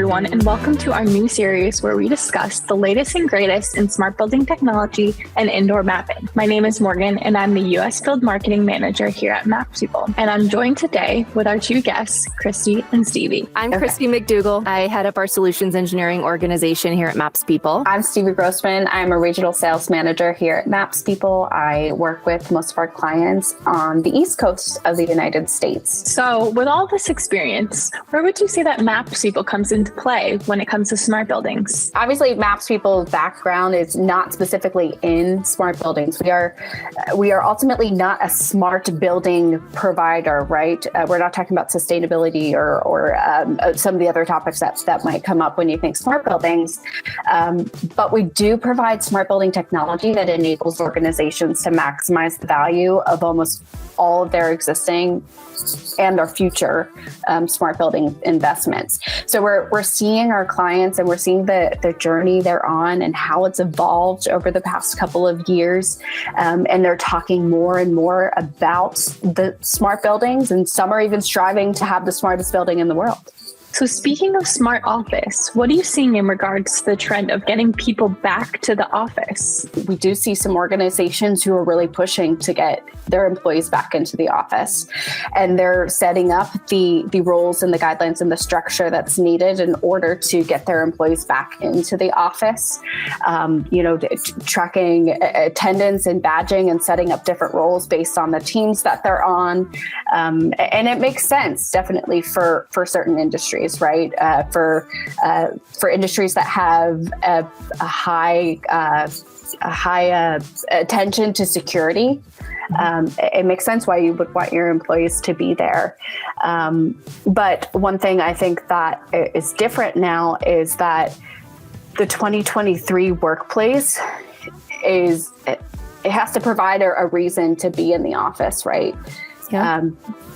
everyone, and welcome to our new series where we discuss the latest and greatest in smart building technology and indoor mapping. My name is Morgan, and I'm the U.S. Field Marketing Manager here at MapsPeople. And I'm joined today with our two guests, Christy and Stevie. I'm Christy McDougall. I head up our solutions engineering organization here at MapsPeople. I'm Stevie Grossman. I'm a regional sales manager here at MapsPeople. I work with most of our clients on the East Coast of the United States. So with all this experience, where would you say that MapsPeople comes into play when it comes to smart buildings? Obviously, MapsPeople's background is not specifically in smart buildings. We are ultimately not a smart building provider, right? We're not talking about sustainability or some of the other topics that might come up when you think smart buildings. But we do provide smart building technology that enables organizations to maximize the value of almost all of their existing and their future smart building investments. So we're seeing our clients and we're seeing the journey they're on and how it's evolved over the past couple of years. And they're talking more and more about the smart buildings, and some are even striving to have the smartest building in the world. So speaking of smart office, what are you seeing in regards to the trend of getting people back to the office? We do see some organizations who are really pushing to get their employees back into the office, and they're setting up the roles and the guidelines and the structure that's needed in order to get their employees back into the office. Tracking attendance and badging and setting up different roles based on the teams that they're on. And it makes sense, definitely, for certain industries. Right, for industries that have a high attention to security, it makes sense why you would want your employees to be there. But one thing I think that is different now is that the 2023 workplace it has to provide a reason to be in the office, right? Yeah.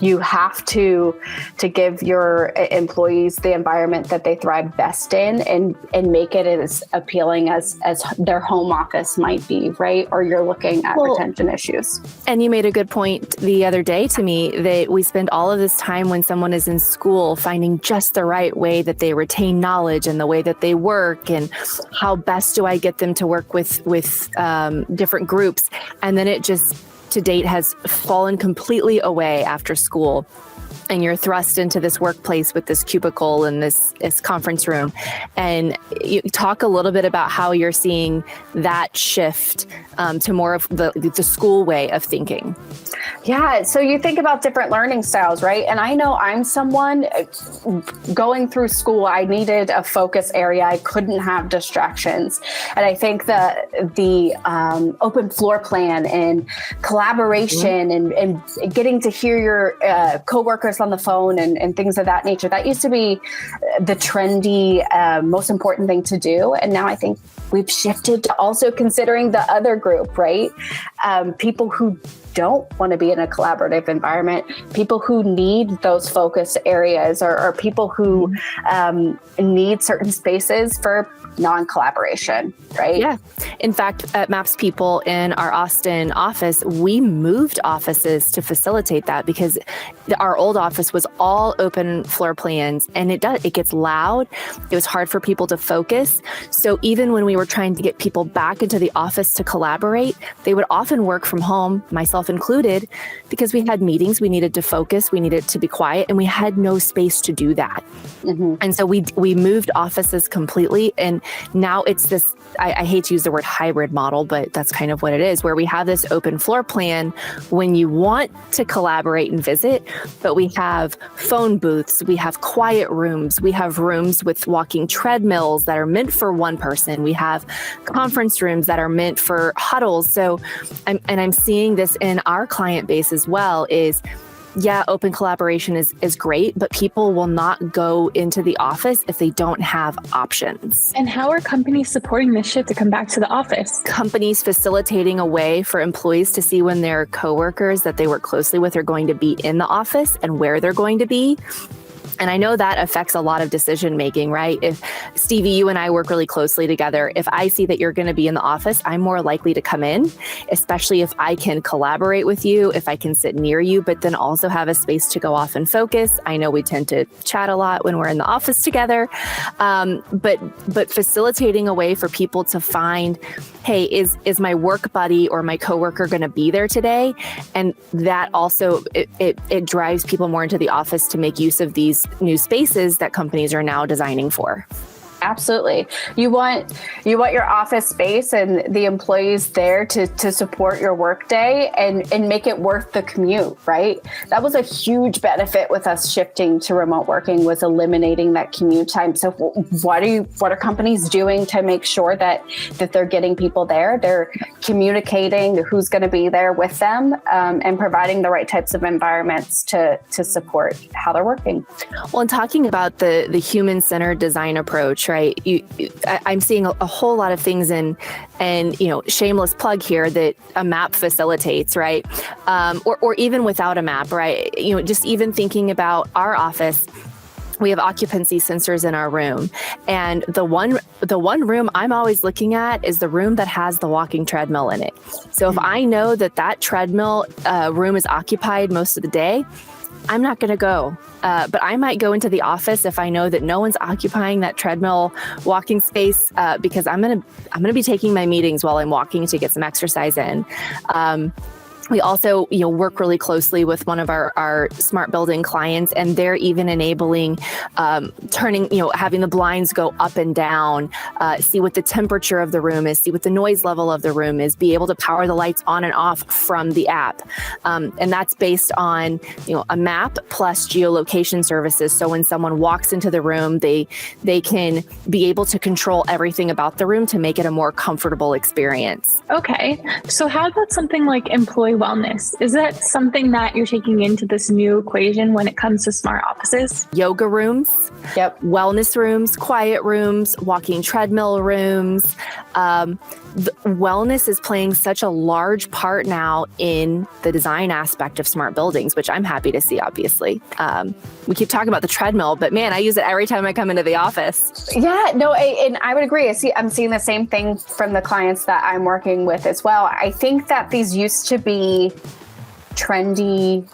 You have to give your employees the environment that they thrive best in and make it as appealing as their home office might be, right? Or you're looking at retention issues. And you made a good point the other day to me that we spend all of this time when someone is in school finding just the right way that they retain knowledge and the way that they work and how best do I get them to work with different groups. And then it just to date has fallen completely away after school, and you're thrust into this workplace with this cubicle and this conference room. And you talk a little bit about how you're seeing that shift to more of the school way of thinking. Yeah, so you think about different learning styles, right? And I know I'm someone going through school, I needed a focus area. I couldn't have distractions. And I think the open floor plan and collaboration and getting to hear your coworkers on the phone and things of that nature, that used to be the trendy, most important thing to do. And now I think we've shifted to also considering the other group, right? People who don't want to be in a collaborative environment, people who need those focus areas or people who need certain spaces for non-collaboration, right? Yeah. In fact, at MapsPeople in our Austin office, we moved offices to facilitate that because our old office was all open floor plans, and it gets loud. It was hard for people to focus. So even when we were trying to get people back into the office to collaborate, they would often work from home, myself included, because we had meetings, we needed to focus, we needed to be quiet, and we had no space to do that. Mm-hmm. And so we moved offices completely, and now it's this, I hate to use the word hybrid model, but that's kind of what it is, where we have this open floor plan when you want to collaborate and visit, but we have phone booths, we have quiet rooms, we have rooms with walking treadmills that are meant for one person, we have conference rooms that are meant for huddles. So I'm seeing this in our client base as well is, yeah, open collaboration is great, but people will not go into the office if they don't have options. And how are companies supporting this shift to come back to the office? Companies facilitating a way for employees to see when their coworkers that they work closely with are going to be in the office and where they're going to be. And I know that affects a lot of decision making, right? If Stevie, you and I work really closely together, if I see that you're going to be in the office, I'm more likely to come in, especially if I can collaborate with you, if I can sit near you, but then also have a space to go off and focus. I know we tend to chat a lot when we're in the office together, but facilitating a way for people to find, hey, is my work buddy or my coworker going to be there today? And that also, it drives people more into the office to make use of these new spaces that companies are now designing for. Absolutely. You want your office space and the employees there to support your workday and make it worth the commute, right? That was a huge benefit with us shifting to remote working, was eliminating that commute time. So what are companies doing to make sure that they're getting people there? They're communicating who's going to be there with them, and providing the right types of environments to support how they're working. Well, and talking about the human-centered design approach, right? I'm seeing a whole lot of things and shameless plug here that a map facilitates, right? Or even without a map, right? Just even thinking about our office, we have occupancy sensors in our room, and the one room I'm always looking at is the room that has the walking treadmill in it. So if I know that treadmill room is occupied most of the day, I'm not going to go, but I might go into the office if I know that no one's occupying that treadmill walking space, because I'm going to be taking my meetings while I'm walking to get some exercise in. We also, work really closely with one of our smart building clients, and they're even enabling turning, having the blinds go up and down, see what the temperature of the room is, see what the noise level of the room is, be able to power the lights on and off from the app. And that's based on, a map plus geolocation services. So when someone walks into the room, they can be able to control everything about the room to make it a more comfortable experience. Okay. So how about something like employee wellness? Is that something that you're taking into this new equation when it comes to smart offices? Yoga rooms, yep, wellness rooms, quiet rooms, walking treadmill rooms. Wellness is playing such a large part now in the design aspect of smart buildings, which I'm happy to see, obviously. We keep talking about the treadmill, but man, I use it every time I come into the office. Yeah, no, and I would agree. I'm seeing the same thing from the clients that I'm working with as well. I think that these used to be trendy,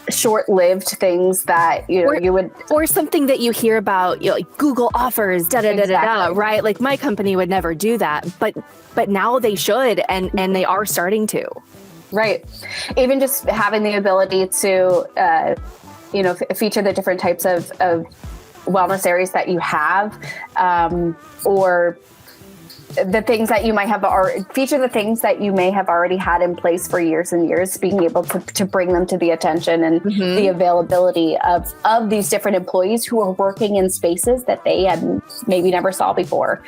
short-lived things that you would, or something that you hear about, like Google offers, exactly. right? Like my company would never do that, but now they should, and they are starting to. Right. Even just having the ability to, feature the different types of wellness areas that you have, or the things that you might have, or feature the things that you may have already had in place for years and years, being able to bring them to the attention and the availability of these different employees who are working in spaces that they had maybe never saw before.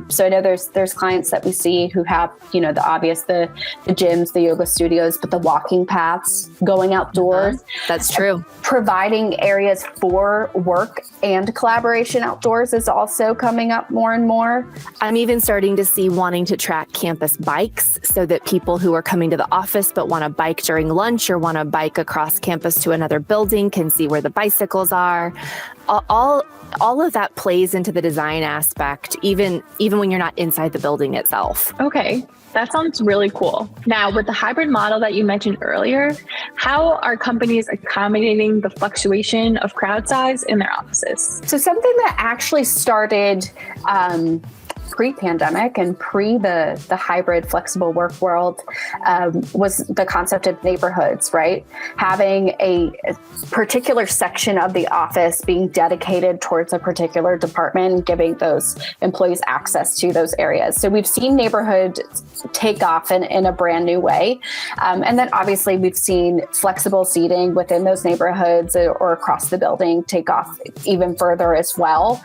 So I know there's clients that we see who have, the obvious, the gyms, the yoga studios, but the walking paths, going outdoors. That's true. Providing areas for work and collaboration outdoors is also coming up more and more. I'm even starting to see wanting to track campus bikes so that people who are coming to the office but want to bike during lunch or want to bike across campus to another building can see where the bicycles are. All of that plays into the design aspect, even when you're not inside the building itself. Okay. That sounds really cool. Now, with the hybrid model that you mentioned earlier, how are companies accommodating the fluctuation of crowd size in their offices? So something that actually started pre-pandemic and pre the hybrid flexible work world was the concept of neighborhoods, right? Having a particular section of the office being dedicated towards a particular department and giving those employees access to those areas. So we've seen neighborhood take off in a brand new way. And then obviously we've seen flexible seating within those neighborhoods or across the building take off even further as well.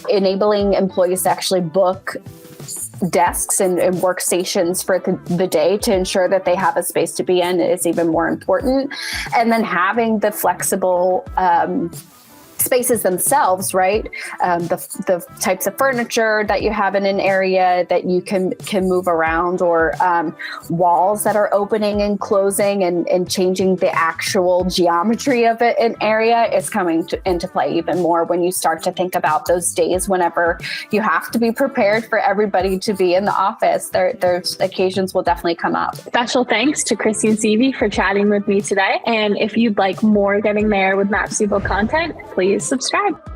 Enabling employees to actually book desks and workstations for the day to ensure that they have a space to be in is even more important. And then having the flexible spaces themselves, right? The types of furniture that you have in an area that you can move around, or walls that are opening and closing and changing the actual geometry of an area is coming into play even more when you start to think about those days whenever you have to be prepared for everybody to be in the office. There's occasions will definitely come up. Special thanks to Christine Seavey for chatting with me today. And if you'd like more Getting There with MapsPeople content, please subscribe.